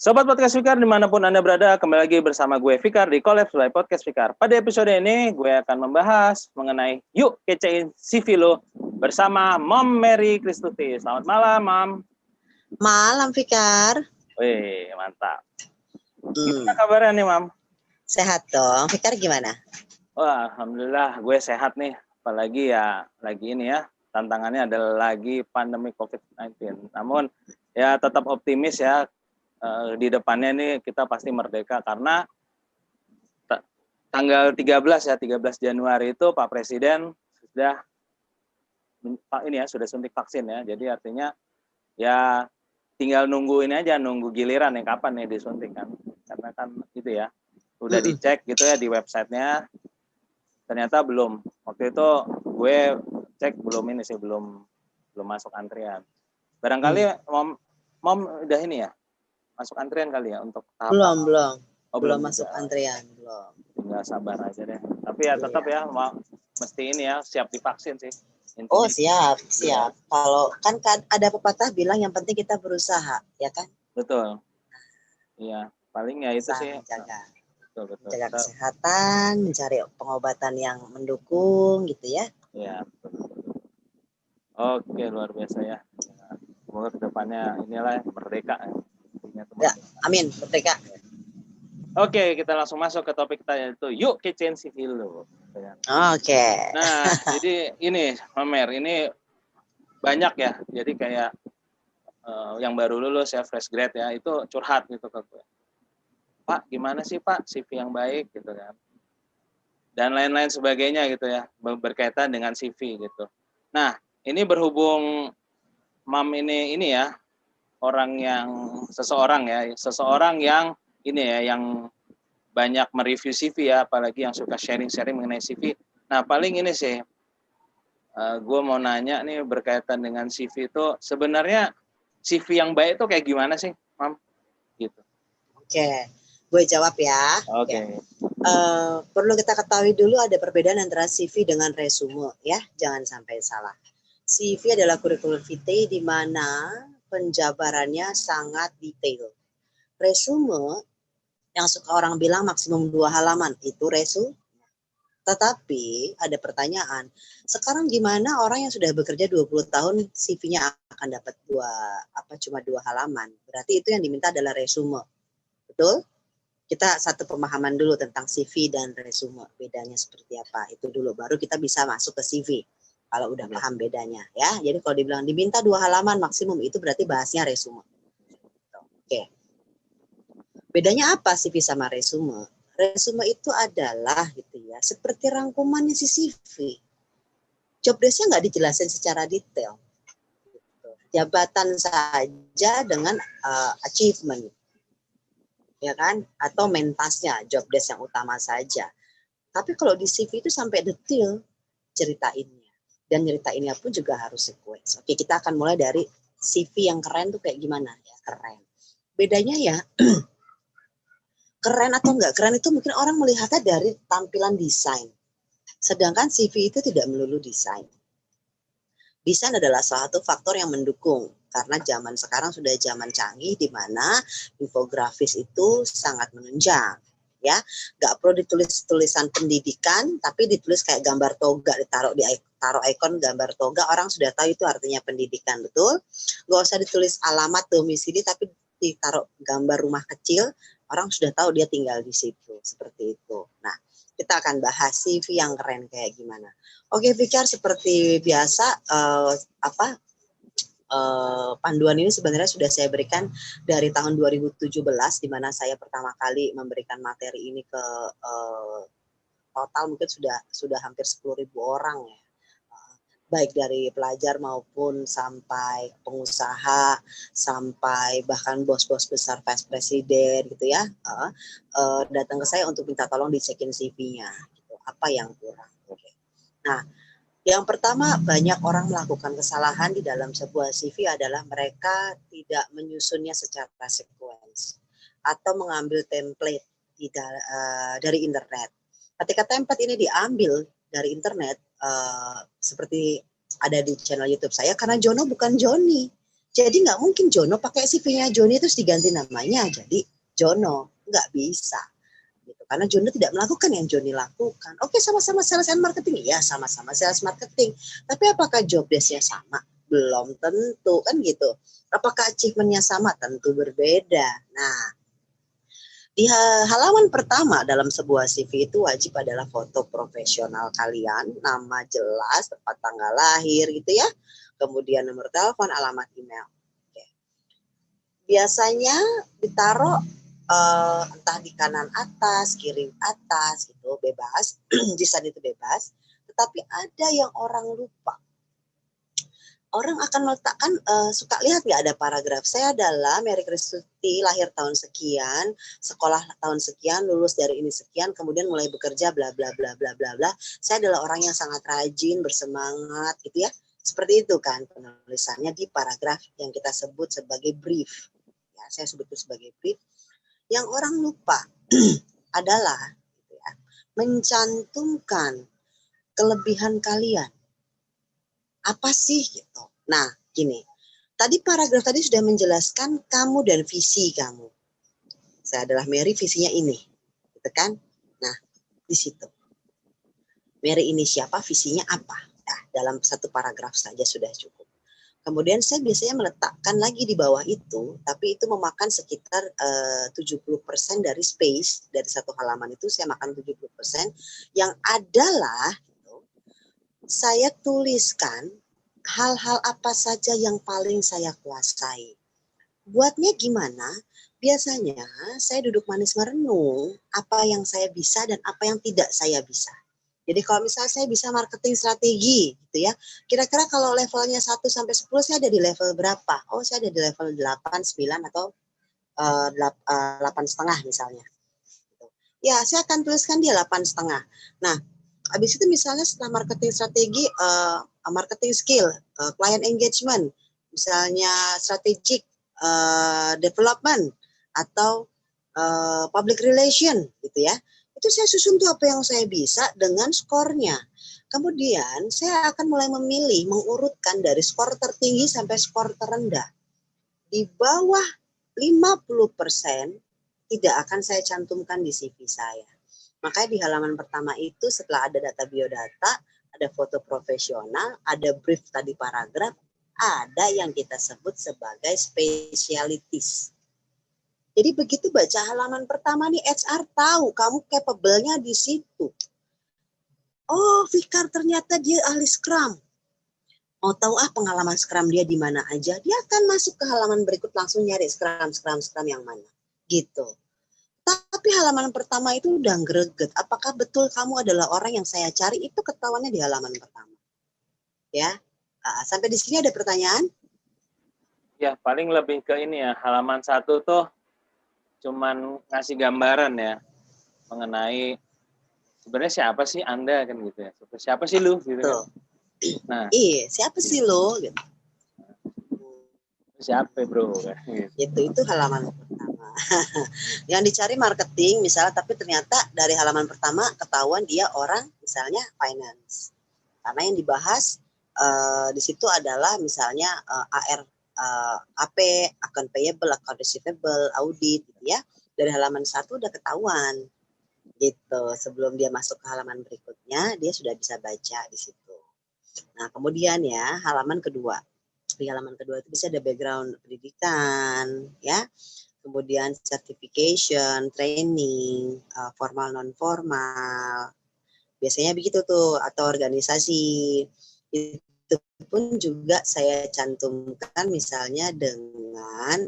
Sobat Podcast Fikar dimanapun Anda berada, kembali lagi bersama gue Fikar di Collabs by Podcast Fikar. Pada episode ini gue akan membahas mengenai yuk kecein CV lo bersama Mom Mary Kristuti. Selamat malam, Mam. Malam, Fikar. Wih, mantap. Gimana kabarnya nih, Mam? Sehat dong. Fikar gimana? Wah, alhamdulillah gue sehat nih. Apalagi ya lagi ini ya, tantangannya adalah lagi pandemi COVID-19. Namun ya tetap optimis ya. Di depannya nih kita pasti merdeka karena tanggal 13 Januari itu Pak Presiden sudah sudah suntik vaksin ya. Jadi artinya ya tinggal nunggu ini aja, nunggu giliran yang kapan nih disuntik kan. Karena kan itu ya udah dicek gitu ya di websitenya, ternyata belum. Waktu itu gue cek belum masuk antrian. Barangkali mom udah ini ya masuk antrian kali ya untuk tahap belum masuk antrian, belum. Tinggal sabar aja deh. Tapi ya tetap ya mesti ini ya siap divaksin sih. Intinya. Oh siap. Kalau kan ada pepatah bilang yang penting kita berusaha, ya kan? Betul. Iya, paling ya itu sih. Betul. Jaga kesehatan, mencari pengobatan yang mendukung gitu ya. Iya. Oke, luar biasa ya. Semoga kedepannya inilah merdeka. Ya, amin, merdeka. Oke, kita langsung masuk ke topik kita yaitu yuk kecein CV lo. Oke. Nah, jadi ini Mamer, ini banyak ya. Jadi kayak yang baru lulus ya fresh grad ya, itu curhat gitu ke gue. Pak, gimana sih Pak CV yang baik gitu kan. Dan lain-lain sebagainya gitu ya, berkaitan dengan CV gitu. Nah, ini berhubung Mam ini ya, seseorang yang ini ya, yang banyak mereview CV ya, apalagi yang suka sharing-sharing mengenai CV. Nah, paling ini sih, gue mau nanya nih berkaitan dengan CV itu, sebenarnya CV yang baik itu kayak gimana sih, Mam? Gitu. Oke, gue jawab ya. Oke. Perlu kita ketahui dulu ada perbedaan antara CV dengan resume ya, jangan sampai salah. CV adalah kurikulum vitae di mana penjabarannya sangat detail. Resume yang suka orang bilang maksimum 2 halaman itu resume. Tetapi ada pertanyaan, sekarang gimana orang yang sudah bekerja 20 tahun CV-nya akan dapat cuma 2 halaman? Berarti itu yang diminta adalah resume. Betul? Kita satu pemahaman dulu tentang CV dan resume. Bedanya seperti apa? Itu dulu baru kita bisa masuk ke CV. Kalau udah paham bedanya ya. Jadi kalau dibilang diminta 2 halaman maksimum itu berarti bahasnya resume. Oke. Bedanya apa CV sama resume? Resume itu adalah gitu ya, seperti rangkumannya si CV. Job desk-nya nggak dijelasin secara detail. Jabatan saja dengan achievement, ya kan? Atau mentasnya, job desk yang utama saja. Tapi kalau di CV itu sampai detail ceritainnya. Dan ceritainnya pun juga harus sequence. Oke, kita akan mulai dari CV yang keren tuh kayak gimana ya, keren. Bedanya ya, keren atau enggak keren itu mungkin orang melihatnya dari tampilan desain. Sedangkan CV itu tidak melulu desain. Desain adalah salah satu faktor yang mendukung karena zaman sekarang sudah zaman canggih di mana infografis itu sangat menunjang. Ya, nggak perlu ditulis tulisan pendidikan, tapi ditulis kayak gambar toga, taruh ikon gambar toga, orang sudah tahu itu artinya pendidikan, betul? Nggak usah ditulis alamat domisili, tapi ditaruh gambar rumah kecil, orang sudah tahu dia tinggal di situ, seperti itu. Nah, kita akan bahas CV yang keren kayak gimana. Oke, Fikar, seperti biasa, panduan ini sebenarnya sudah saya berikan dari tahun 2017 di mana saya pertama kali memberikan materi ini ke total mungkin sudah hampir 10.000 orang ya. Baik dari pelajar maupun sampai pengusaha, sampai bahkan bos-bos besar vice presiden gitu ya, datang ke saya untuk minta tolong dicekin CV-nya, gitu. Apa yang kurang. Oke. Nah, yang pertama, banyak orang melakukan kesalahan di dalam sebuah CV adalah mereka tidak menyusunnya secara sequence atau mengambil template dari internet. Ketika template ini diambil dari internet, seperti ada di channel YouTube saya, karena Jono bukan Joni. Jadi nggak mungkin Jono pakai CV-nya Joni terus diganti namanya jadi Jono, nggak bisa. Gitu. Karena Jono tidak melakukan yang Joni lakukan. Oke, sama-sama sales and marketing, ya sama-sama sales marketing. Tapi apakah job desk-nya sama? Belum tentu kan gitu. Apakah achievement-nya sama? Tentu berbeda. Nah, di halaman pertama dalam sebuah CV itu wajib adalah foto profesional kalian, nama jelas, tempat tanggal lahir gitu ya. Kemudian nomor telepon, alamat email. Oke. Biasanya ditaruh entah di kanan atas, kiri atas gitu, bebas. Desain itu bebas. Tetapi ada yang orang lupa. Orang akan meletakkan, suka lihat nggak ada paragraf. Saya adalah Mary Kristuti, lahir tahun sekian, sekolah tahun sekian, lulus dari ini sekian, kemudian mulai bekerja bla bla bla bla bla bla. Saya adalah orang yang sangat rajin, bersemangat gitu ya. Seperti itu kan penulisannya di paragraf yang kita sebut sebagai brief. Ya, saya sebut itu sebagai brief. Yang orang lupa adalah gitu ya, mencantumkan kelebihan kalian. Apa sih gitu. Nah, gini. Tadi paragraf tadi sudah menjelaskan kamu dan visi kamu. Saya adalah Mary, visinya ini. Gitu kan? Nah, di situ. Mary ini siapa, visinya apa? Nah, dalam satu paragraf saja sudah cukup. Kemudian saya biasanya meletakkan lagi di bawah itu, tapi itu memakan sekitar 70% dari space, dari satu halaman itu saya makan 70%, yang adalah gitu, saya tuliskan hal-hal apa saja yang paling saya kuasai. Buatnya gimana? Biasanya saya duduk manis merenung apa yang saya bisa dan apa yang tidak saya bisa. Jadi kalau misalnya saya bisa marketing strategi gitu ya. Kira-kira kalau levelnya 1 sampai 10 saya ada di level berapa? Oh, saya ada di level 8, 9 atau 8,5 misalnya. Ya, saya akan tuliskan dia 8,5. Nah, habis itu misalnya setelah marketing strategi, marketing skill, client engagement, misalnya strategic development atau public relation gitu ya. Itu saya susun tuh apa yang saya bisa dengan skornya. Kemudian saya akan mulai memilih, mengurutkan dari skor tertinggi sampai skor terendah. Di bawah 50% tidak akan saya cantumkan di CV saya. Makanya di halaman pertama itu setelah ada data biodata, ada foto profesional, ada brief tadi paragraf, ada yang kita sebut sebagai specialities. Jadi begitu baca halaman pertama nih HR tahu kamu capable-nya di situ. Oh, Fikar ternyata dia ahli Scrum. Mau tahu pengalaman Scrum dia di mana aja, dia akan masuk ke halaman berikut langsung nyari Scrum yang mana. Gitu. Tapi halaman pertama itu udah greget. Apakah betul kamu adalah orang yang saya cari? Itu ketahuannya di halaman pertama. Ya. Sampai di sini ada pertanyaan? Ya, paling lebih ke ini ya, halaman 1 tuh cuman ngasih gambaran ya mengenai sebenarnya siapa sih Anda kan gitu ya. Siapa sih lu gitu kan. Nah, iya, siapa sih lo gitu. Siapa bro? Itu halaman pertama. Yang dicari marketing misalnya, tapi ternyata dari halaman pertama ketahuan dia orang misalnya finance. Karena yang dibahas di situ adalah misalnya AR, AP, account payable, account receivable, audit gitu ya. Dari halaman 1 udah ketahuan gitu. Sebelum dia masuk ke halaman berikutnya, dia sudah bisa baca di situ. Nah, kemudian ya, halaman kedua. Di halaman kedua itu bisa ada background pendidikan, ya. Kemudian certification, training, formal non formal. Biasanya begitu tuh, atau organisasi. Itu pun juga saya cantumkan misalnya dengan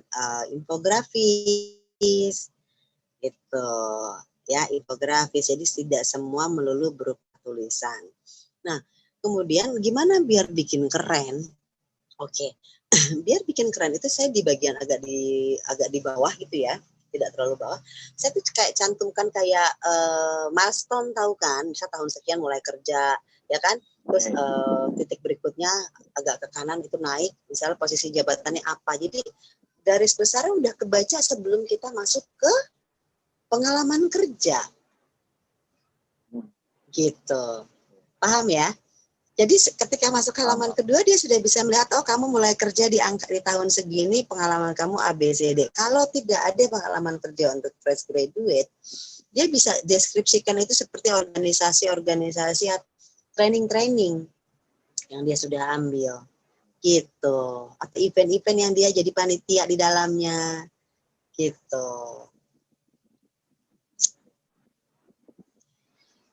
infografis. Gitu. Ya, infografis. Jadi tidak semua melulu berupa tulisan. Nah, kemudian gimana biar bikin keren? Oke, biar bikin keren itu saya di bagian agak di bawah gitu ya, tidak terlalu bawah. Saya tuh kayak cantumkan kayak milestone, tahu kan? Misal tahun sekian mulai kerja, ya kan? Terus titik berikutnya agak ke kanan itu naik, misalnya posisi jabatannya apa. Jadi garis besarnya udah kebaca sebelum kita masuk ke pengalaman kerja. Gitu. Paham ya? Jadi ketika masuk halaman kedua dia sudah bisa melihat, oh kamu mulai kerja di tahun segini, pengalaman kamu A, B, C, D. Kalau tidak ada pengalaman kerja untuk fresh graduate, dia bisa deskripsikan itu seperti organisasi-organisasi training-training yang dia sudah ambil. Gitu. Atau event-event yang dia jadi panitia di dalamnya. Gitu.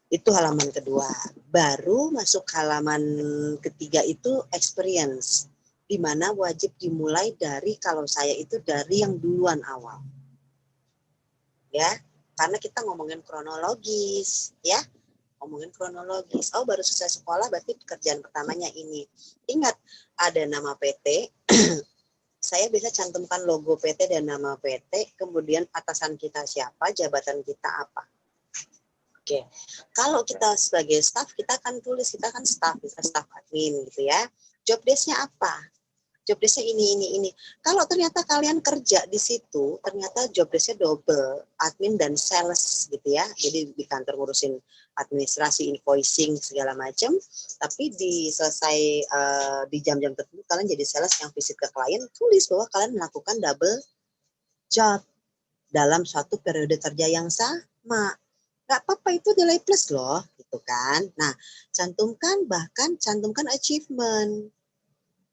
Itu halaman kedua. Baru masuk halaman ketiga itu experience. Di mana wajib dimulai dari, kalau saya itu dari yang duluan awal. Ya, karena kita ngomongin kronologis, ya. Ngomongin kronologis. Oh, baru selesai sekolah berarti pekerjaan pertamanya ini. Ingat, ada nama PT. Saya bisa cantumkan logo PT dan nama PT, kemudian atasan kita siapa, jabatan kita apa. Oke, kalau kita sebagai staff, kita akan tulis, kita kan staff, bisa staff admin gitu ya. Job desk-nya apa? Job desk-nya ini. Kalau ternyata kalian kerja di situ, ternyata job desk-nya double, admin dan sales gitu ya. Jadi di kantor ngurusin administrasi, invoicing, segala macam. Tapi di selesai di jam-jam tertentu, kalian jadi sales yang visit ke klien, tulis bahwa kalian melakukan double job dalam suatu periode kerja yang sama. Nggak apa-apa, itu nilai plus loh, gitu kan. Nah, cantumkan achievement,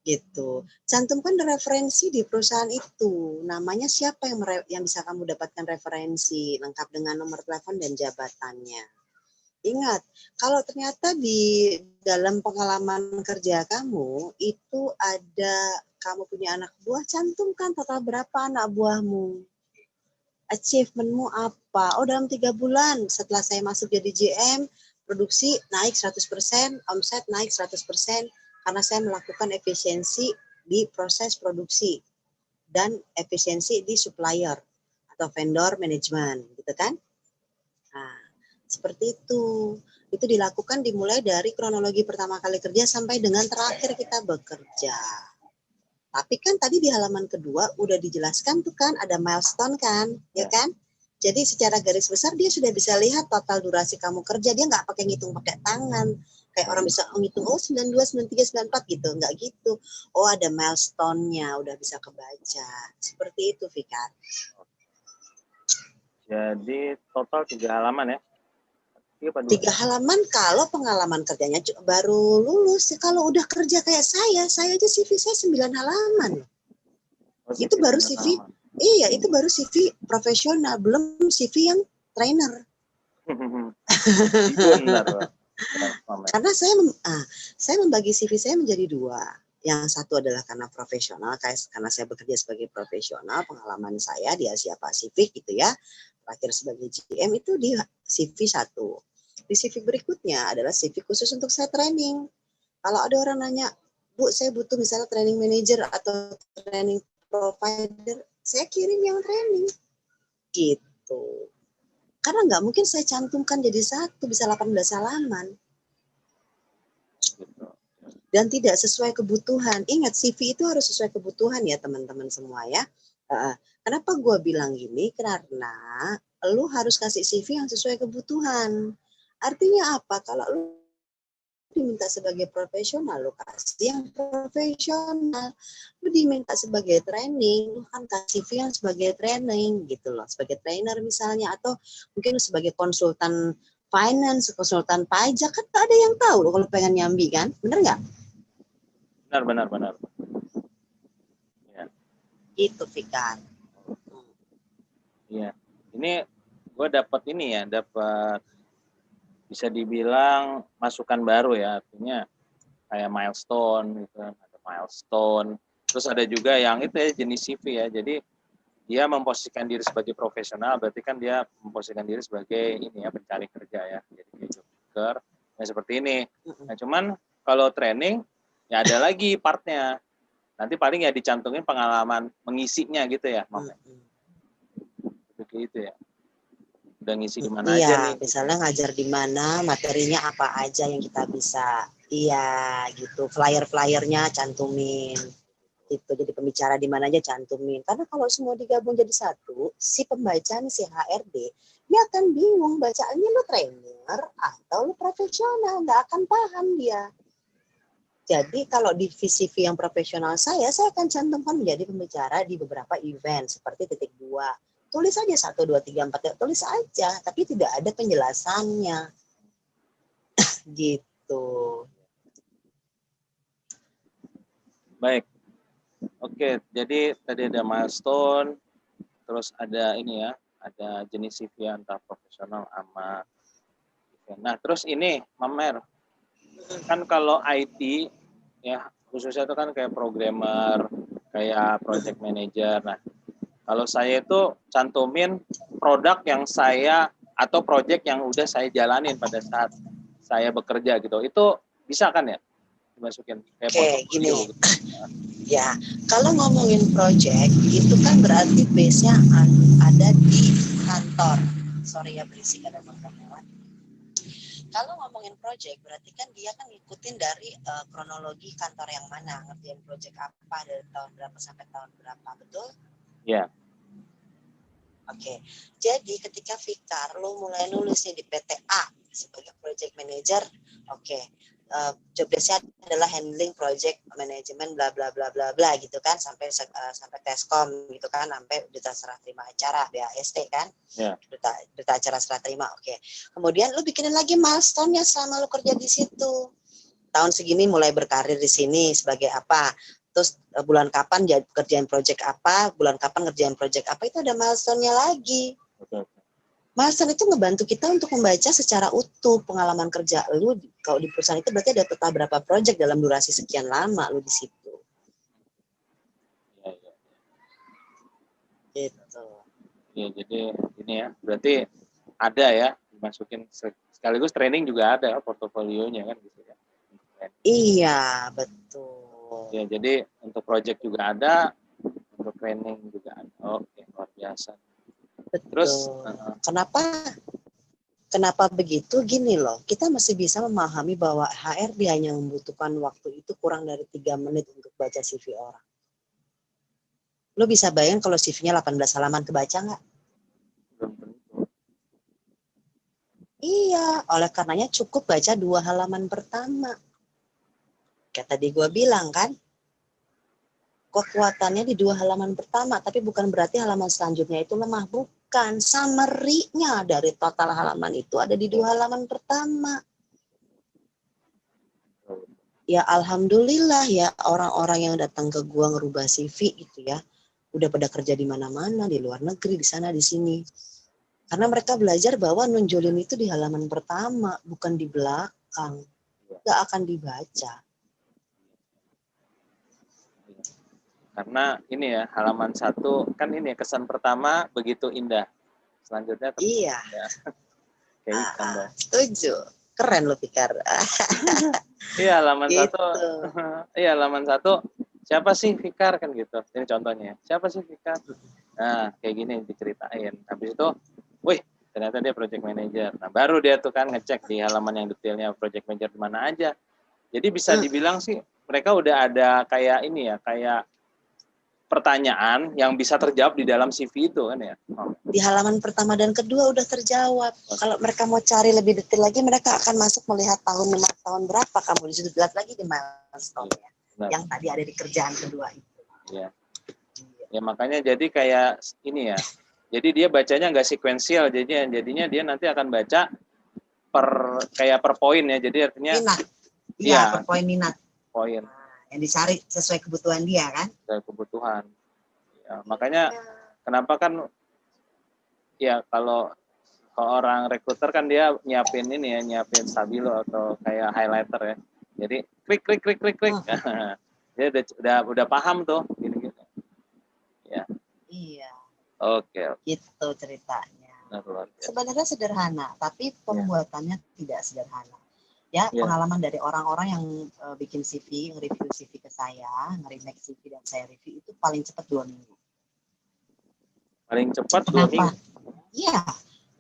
gitu. Cantumkan referensi di perusahaan itu. Namanya siapa yang bisa kamu dapatkan referensi, lengkap dengan nomor telepon dan jabatannya. Ingat, kalau ternyata di dalam pengalaman kerja kamu, itu ada kamu punya anak buah, cantumkan total berapa anak buahmu. Achievementmu apa? Oh, dalam 3 bulan setelah saya masuk jadi GM, produksi naik 100%, omset naik 100%, karena saya melakukan efisiensi di proses produksi dan efisiensi di supplier atau vendor management, gitu kan? Nah, seperti itu. Itu dilakukan dimulai dari kronologi pertama kali kerja sampai dengan terakhir kita bekerja. Tapi kan tadi di halaman kedua udah dijelaskan tuh kan ada milestone kan, ya kan? Jadi secara garis besar dia sudah bisa lihat total durasi kamu kerja. Dia nggak pakai ngitung pakai tangan. Kayak orang bisa ngitung, oh 92, 93, 94 gitu. Nggak gitu. Oh ada milestone-nya, udah bisa kebaca. Seperti itu, Fikar. Jadi total 3 halaman ya? 3 halaman kalau pengalaman kerjanya baru lulus. Kalau udah kerja kayak saya aja CV saya 9 halaman. Oh, itu baru CV. Halaman. Iya, itu baru CV profesional, belum CV yang trainer. Benar. Karena saya membagi CV saya menjadi 2. Yang satu adalah karena profesional, karena saya bekerja sebagai profesional, pengalaman saya di Asia Pasifik gitu ya. Terakhir sebagai GM itu di CV 1. Di CV berikutnya adalah CV khusus untuk saya training. Kalau ada orang nanya, Bu, saya butuh misalnya training manager atau training provider, saya kirim yang training. Gitu. Karena nggak mungkin saya cantumkan jadi satu, bisa 18 halaman. Dan tidak sesuai kebutuhan. Ingat, CV itu harus sesuai kebutuhan ya teman-teman semua ya. Kenapa gue bilang gini? Karena lu harus kasih CV yang sesuai kebutuhan. Artinya apa? Kalau lu diminta sebagai profesional, lu kasih yang profesional. Lu diminta sebagai training, lu kan kasih CV yang sebagai training gitu loh. Sebagai trainer misalnya, atau mungkin sebagai konsultan finance, konsultan pajak, kan gak ada yang tahu loh kalau pengen nyambi kan. Bener nggak? Benar. Ya. Gitu, Fikar. Iya. Ini gue dapat bisa dibilang masukan baru ya, artinya kayak milestone gitu, ada milestone. Terus ada juga yang itu ya jenis CV ya. Jadi dia memposisikan diri sebagai profesional, berarti kan dia memposisikan diri sebagai ini ya pencari kerja ya, jadi job seeker. Nah seperti ini. Nah cuman kalau training ya ada lagi partnya. Nanti paling ya dicantumin pengalaman mengisinya gitu ya, Mam. Begitu ya. Udah ngisi di mana aja nih? Misalnya ngajar di mana, materinya apa aja yang kita bisa. Iya, gitu. Flyer-flyernya cantumin. Gitu. Jadi pembicara di mana aja cantumin. Karena kalau semua digabung jadi satu, si pembaca nih, si HRD, dia akan bingung bacaannya lu trainer atau lu profesional, nggak akan paham dia. Jadi kalau di CV yang profesional saya akan cantumkan menjadi pembicara di beberapa event seperti titik 2. Tulis aja 1, 2, 3, 4, tulis aja, tapi tidak ada penjelasannya. Gitu. Baik. Oke, jadi tadi ada milestone, terus ada ini ya, ada jenis CV antara profesional sama event. Nah, terus ini, Mamer, kan kalau IT ya khususnya itu kan kayak programmer, kayak project manager. Nah, kalau saya itu cantumin produk yang saya atau project yang udah saya jalanin pada saat saya bekerja gitu. Itu bisa kan ya dimasukin kayak Oke, gini. portofolio gitu. Ya, kalau ngomongin project itu kan berarti base-nya ada di kantor. Sorry ya berisik ada motor lewat. Kalau ngomongin project berarti kan dia kan ngikutin dari kronologi kantor yang mana, ngerjain project apa dari tahun berapa sampai tahun berapa, betul? Ya. Oke. Jadi ketika Fikar lo mulai nulis nih di PTA sebagai project manager, oke. Job desk-nya adalah handling project management bla bla bla bla bla gitu kan sampai teskom gitu kan sampai duta serah terima acara BAST kan. Ya. Duta acara serah terima. Oke. Kemudian lu bikinin lagi milestone-nya selama lu kerja di situ. Tahun segini mulai berkarir di sini sebagai apa? Terus bulan kapan kerjain project apa? Bulan kapan ngerjain project apa? Itu ada milestone-nya lagi. Betul. Milestone itu ngebantu kita untuk membaca secara utuh pengalaman kerja lu. Kalau di perusahaan itu berarti ada total berapa project dalam durasi sekian lama lu di situ. Ya, ya. Gitu. Ya, jadi ini ya, berarti ada ya dimasukin sekaligus training juga ada portofolionya kan gitu ya. Iya, betul. Ya, jadi untuk project juga ada, untuk training juga ada. Oke, luar biasa. Betul. Terus Kenapa begitu? Gini loh, kita masih bisa memahami bahwa HRD hanya membutuhkan waktu itu kurang dari 3 menit untuk baca CV orang. Lo bisa bayangin kalau CV-nya 18 halaman kebaca nggak? belum tentu. Iya, oleh karenanya cukup baca 2 halaman pertama. Kayak tadi gue bilang kan, kekuatannya di 2 halaman pertama, tapi bukan berarti halaman selanjutnya itu lemah. Bukan, summary-nya dari total halaman itu ada di 2 halaman pertama. Ya alhamdulillah ya orang-orang yang datang ke gua ngerubah CV gitu ya, udah pada kerja di mana-mana, di luar negeri, di sana, di sini. Karena mereka belajar bahwa nunjulin itu di halaman pertama, bukan di belakang. Nggak akan dibaca. Karena ini ya, halaman 1 kan ini ya, kesan pertama begitu indah. Selanjutnya Iya. Ya. Kayak ikan dah. Setuju. Keren lo Fikar. Iya, halaman Gitu. 1. Iya, halaman 1. Siapa sih Fikar kan gitu. Ini contohnya. Siapa sih Fikar? Nah, kayak gini diceritain. Habis itu, wih, ternyata dia project manager. Nah, baru dia tuh kan ngecek di halaman yang detailnya project manager di mana aja. Jadi bisa dibilang sih mereka udah ada kayak ini ya, kayak pertanyaan yang bisa terjawab di dalam CV itu kan ya. Di halaman pertama dan kedua udah terjawab. Kalau mereka mau cari lebih detail lagi, mereka akan masuk melihat tahun 5 tahun berapa kamu di situ, lihat lagi di milestone-nya. Yang tadi ada di kerjaan kedua itu. Iya. Ya makanya jadi kayak ini ya. Jadi dia bacanya nggak sekuensial, jadinya dia nanti akan baca per poin ya. Jadi artinya minat. Iya, per poin minat. Poin. Yang dicari sesuai kebutuhan dia kan? Sesuai kebutuhan. Ya, makanya kenapa kan ya kalau orang rekruter kan dia nyiapin ini ya, nyiapin stabilo atau kayak highlighter ya. Jadi klik. Dia udah paham tuh gini-gini. Ya. Iya. Oke. Gitu ceritanya. Nah, sebenarnya sederhana, tapi pembuatannya tidak sederhana. Ya, pengalaman dari orang-orang yang bikin CV, nge-review CV ke saya, nge-remake CV dan saya review itu paling cepat 2 minggu. Paling cepat 2 minggu? Iya,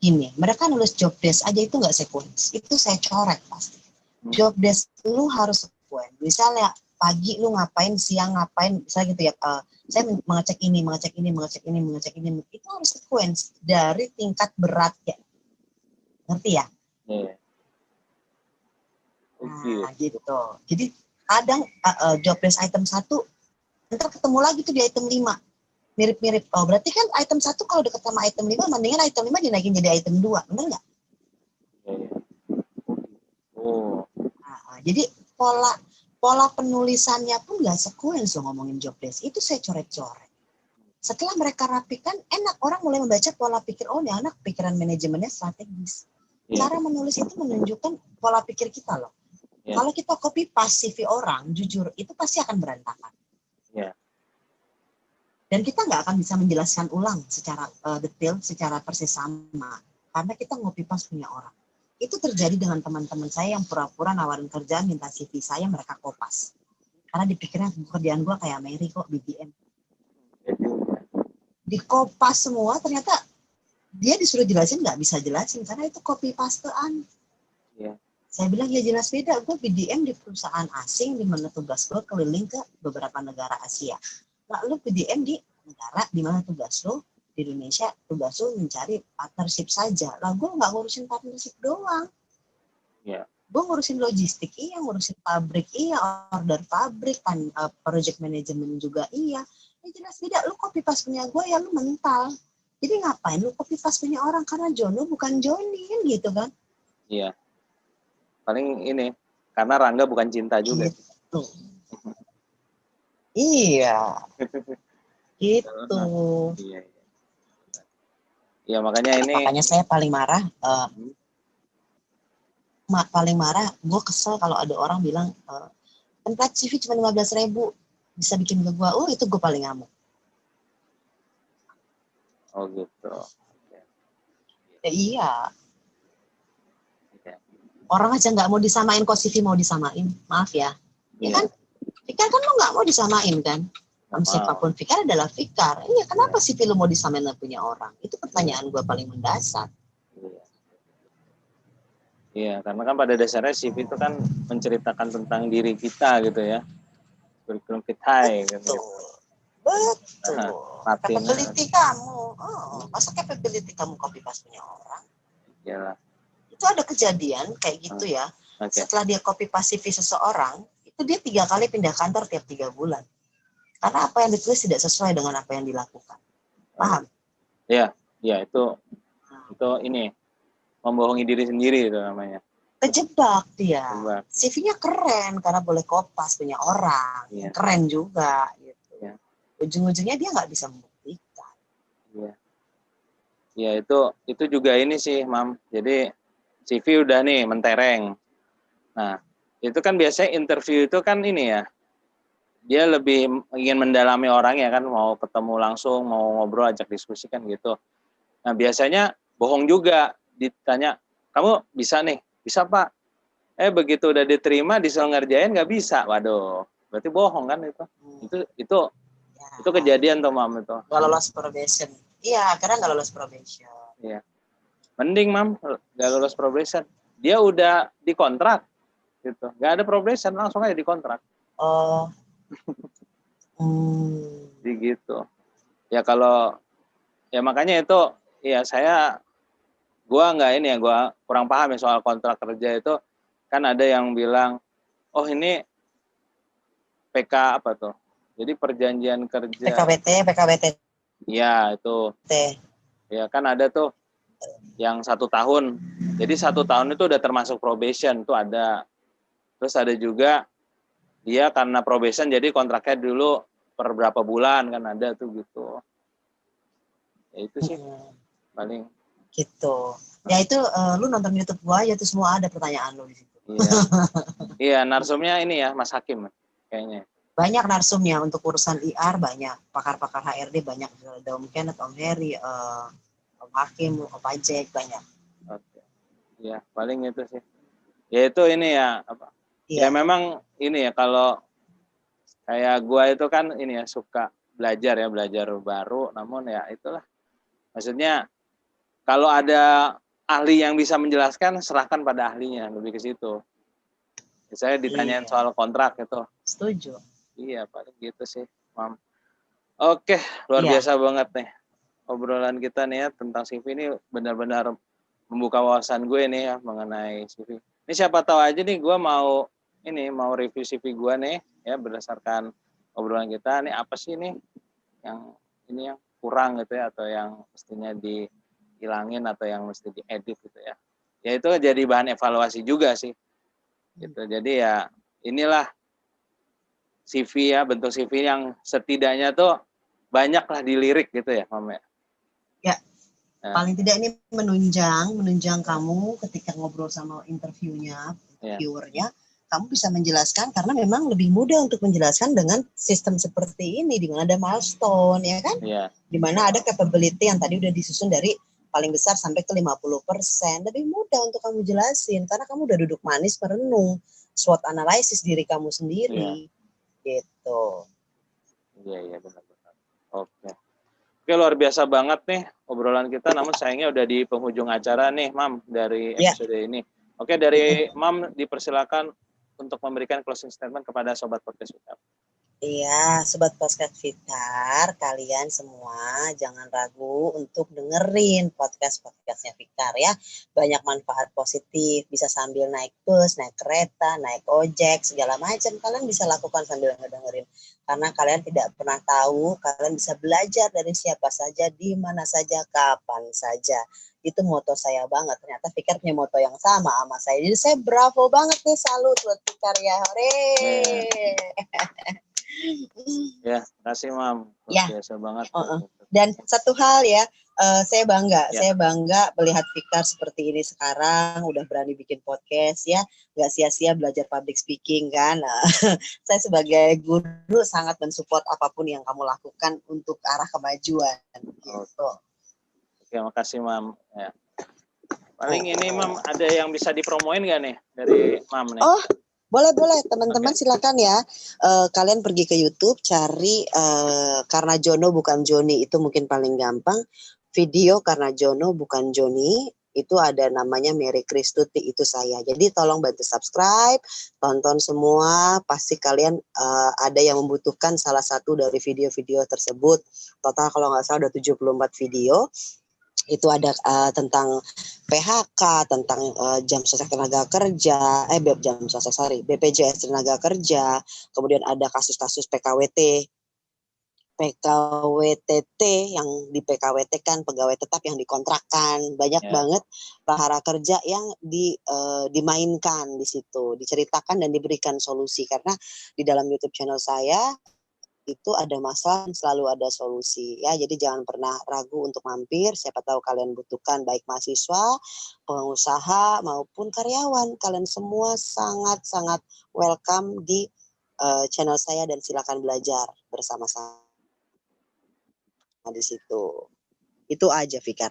gini, mereka nulis job desk aja itu nggak sequence, itu saya coret pasti. Job desk lu harus sequence. Misalnya pagi lu ngapain, siang ngapain, misalnya gitu ya. Saya mengecek ini, itu harus sequence dari tingkat berat ya. Ngerti ya? Iya. Nah, gitu. Jadi kadang job desk item 1, ntar ketemu lagi tuh di item 5. Mirip-mirip. Oh, berarti kan item 1 kalau deket sama item 5, mendingan item 5 dinaikin jadi item 2. Bener nggak? Oh. Jadi pola penulisannya pun nggak sekuens ngomongin job desk. Itu saya coret-coret. Setelah mereka rapikan, enak. Orang mulai membaca pola pikir, oh ini anak pikiran manajemennya strategis. Cara menulis itu menunjukkan pola pikir kita loh. Kalau kita copy paste CV orang, jujur, itu pasti akan berantakan. Dan kita nggak akan bisa menjelaskan ulang secara detail, secara persis sama. Karena kita copy paste punya orang. Itu terjadi dengan teman-teman saya yang pura-pura nawarin kerjaan, minta CV saya, mereka kopas. Karena dipikirnya pekerjaan gue kayak Mary kok, BBM. Dikopas semua, ternyata dia disuruh jelasin, nggak bisa jelasin. Karena itu copy pastean. Saya bilang, ya jelas beda. Gue BDM di perusahaan asing, di mana tugas gue keliling ke beberapa negara Asia. Lalu BDM di negara di mana tugas lo di Indonesia, tugas lo mencari partnership saja. Lah gue nggak ngurusin partnership doang. Gue ngurusin logistik, iya, ngurusin pabrik, iya, order pabrik, kan project management juga, iya. Ya jelas beda. Lu copy paste punya gue, ya lu mental. Jadi ngapain lu copy paste punya orang? Karena Jono bukan Joni, kan gitu kan? Iya. Paling ini, karena Rangga bukan cinta juga. Gitu. Iya. Gitu. Iya, makanya ini. Makanya saya paling marah. Paling marah, gue kesel kalau ada orang bilang, template CV cuma 15.000, bisa bikin ke gue. Oh, itu gue paling ngamuk. Oh gitu. Ya, iya. Orang aja nggak mau disamain, kok CV mau disamain. Maaf ya. Ya kan? Fikar kan lo nggak mau disamain kan? Siapapun Fikar adalah Fikar. Iya, kenapa CV lo mau disamain punya orang? Itu pertanyaan gue paling mendasar. Iya, karena kan pada dasarnya CV itu kan menceritakan tentang diri kita gitu ya. Curriculum vitae gitu. Betul. Capability kamu. Oh, masa capability kamu copy paste punya orang? Iyalah. Itu ada kejadian kayak gitu ya. Setelah dia copy paste CV seseorang, itu dia 3 kali pindah kantor tiap 3 bulan. Karena apa yang ditulis tidak sesuai dengan apa yang dilakukan. Paham? Iya, itu ini membohongi diri sendiri itu namanya. Kejebak dia. CV-nya keren karena boleh kopas punya orang. Keren juga gitu. Ujung-ujungnya dia nggak bisa membuktikan. Iya, itu juga ini sih, Mam. Jadi CV udah nih mentereng. Nah, itu kan biasanya interview itu kan ini ya, dia lebih ingin mendalami orang ya kan, mau ketemu langsung, mau ngobrol, ajak diskusi kan gitu. Nah, biasanya bohong juga, ditanya, kamu bisa nih? Bisa Pak. Begitu udah diterima, disuruh ngerjain nggak bisa. Waduh, berarti bohong kan itu. Itu kejadian tuh, Mam, itu. Nggak lolos probation. Iya, karena nggak lolos probation. Iya. Mending, Mam, nggak lolos probation. Dia udah dikontrak. Gitu. Nggak ada probation, langsung aja dikontrak. Oh. Jadi gitu. Ya kalau, ya makanya itu, ya gua kurang paham ya soal kontrak kerja itu. Kan ada yang bilang, oh ini PK apa tuh? Jadi perjanjian kerja. PKWT. Iya, itu. Ya kan ada tuh yang 1 tahun. Jadi 1 tahun itu udah termasuk probation, tuh ada. Terus ada juga dia karena probation jadi kontraknya dulu per berapa bulan kan ada tuh gitu. Ya itu sih paling. Gitu. Ya itu lu nonton YouTube gua aja tuh semua ada pertanyaan lu di situ. Iya. Iya, narsumnya ini ya Mas Hakim kayaknya. Banyak narsumnya untuk urusan IR, banyak pakar-pakar HRD, banyak Om Kenneth, Om Heri, Om Hakim, Om Pajek, banyak. Oke. Iya, paling itu sih. Ya itu ini ya apa? Ya memang ini ya kalau kayak gua itu kan ini ya suka belajar baru, namun ya itulah. Maksudnya kalau ada ahli yang bisa menjelaskan, serahkan pada ahlinya, lebih ke situ. Saya ditanyain soal kontrak itu. Setuju. Iya, paling gitu sih, Mam. Oke, luar biasa banget nih. Obrolan kita nih ya tentang CV ini benar-benar membuka wawasan gue nih ya mengenai CV. Ini siapa tahu aja nih gue mau ini mau review CV gua nih ya berdasarkan obrolan kita nih apa sih nih yang ini yang kurang gitu ya atau yang mestinya dihilangin atau yang mesti diedit gitu ya. Ya itu jadi bahan evaluasi juga sih. Gitu. Jadi ya inilah CV ya, bentuk CV yang setidaknya tuh banyaklah dilirik gitu ya, Mam ya. Ya, paling tidak ini menunjang kamu ketika ngobrol sama interviewernya, kamu bisa menjelaskan karena memang lebih mudah untuk menjelaskan dengan sistem seperti ini di mana ada milestone ya kan? Di mana ada capability yang tadi udah disusun dari paling besar sampai ke 50%. Lebih mudah untuk kamu jelasin karena kamu udah duduk manis merenung SWOT analisis diri kamu sendiri. Gitu. Iya benar-benar. Oke, luar biasa banget nih obrolan kita, namun sayangnya udah di penghujung acara nih, Mam, dari episode ini. Oke, dari Mam dipersilakan untuk memberikan closing statement kepada Sobat Podcast Fikar. Iya, Sobat Podcast Fikar, kalian semua jangan ragu untuk dengerin podcast-podcastnya Fikar ya. Banyak manfaat positif, bisa sambil naik bus, naik kereta, naik ojek, segala macam. Kalian bisa lakukan sambil ngedengerin. Karena kalian tidak pernah tahu, kalian bisa belajar dari siapa saja, di mana saja, kapan saja. Itu moto saya banget. Ternyata Fikar punya moto yang sama saya. Jadi saya bravo banget nih, salut buat Fikar ya. Hore. Ya, kasih Mam. Biasa banget. Dan satu hal ya, saya bangga melihat Fikar seperti ini sekarang, udah berani bikin podcast ya, nggak sia-sia belajar public speaking kan. Saya sebagai guru sangat mensupport apapun yang kamu lakukan untuk arah kemajuan. Gitu. Oke, makasih Mam. Ya. Paling ini Mam ada yang bisa dipromoin nggak nih dari Mam nih? Boleh teman-teman silakan ya. Kalian pergi ke YouTube cari Karena Jono Bukan Joni, itu mungkin paling gampang. Video Karena Jono Bukan Joni itu ada namanya Mary Kristuti, itu saya. Jadi tolong bantu subscribe, tonton semua. Pasti kalian ada yang membutuhkan salah satu dari video-video tersebut. Total kalau nggak salah ada 74 video. Itu ada tentang PHK, tentang jam sosial tenaga kerja, BPJS tenaga kerja, kemudian ada kasus-kasus PKWT yang di PKWT kan pegawai tetap yang dikontrakkan, banyak banget prahara kerja yang dimainkan di situ, diceritakan dan diberikan solusi karena di dalam YouTube channel saya itu ada masalah selalu ada solusi ya, jadi jangan pernah ragu untuk mampir, siapa tahu kalian butuhkan, baik mahasiswa, pengusaha maupun karyawan, kalian semua sangat-sangat welcome di channel saya dan silakan belajar bersama-sama di situ. Itu aja Fikar.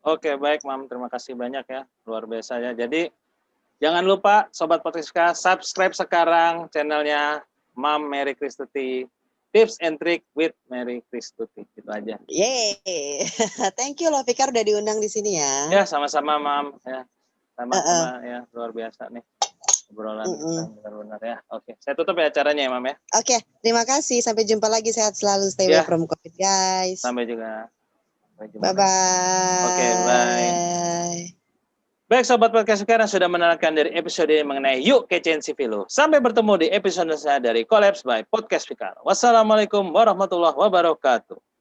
Oke, baik Mam, terima kasih banyak ya, luar biasa ya. Jadi jangan lupa Sobat Podcast subscribe sekarang channelnya Mam Mary Kristuti. Tips and Trick with Mary Kristuti. Itu aja. Yeay. Thank you loh Fikar udah diundang di sini ya. Ya, sama-sama Mam ya. Sama-sama ya, luar biasa nih obrolan kita benar-benar ya. Oke, saya tutup ya acaranya ya Mam ya. Oke, terima kasih. Sampai jumpa lagi, sehat selalu, stay away from COVID guys. Sampai juga. Bye bye. Oke, bye. Baik Sobat Podcast sekarang sudah mendengarkan dari episode mengenai Yuk Kecein CV Lu. Sampai bertemu di episode selanjutnya dari Collabs by Podcast Fikar. Wassalamualaikum warahmatullahi wabarakatuh.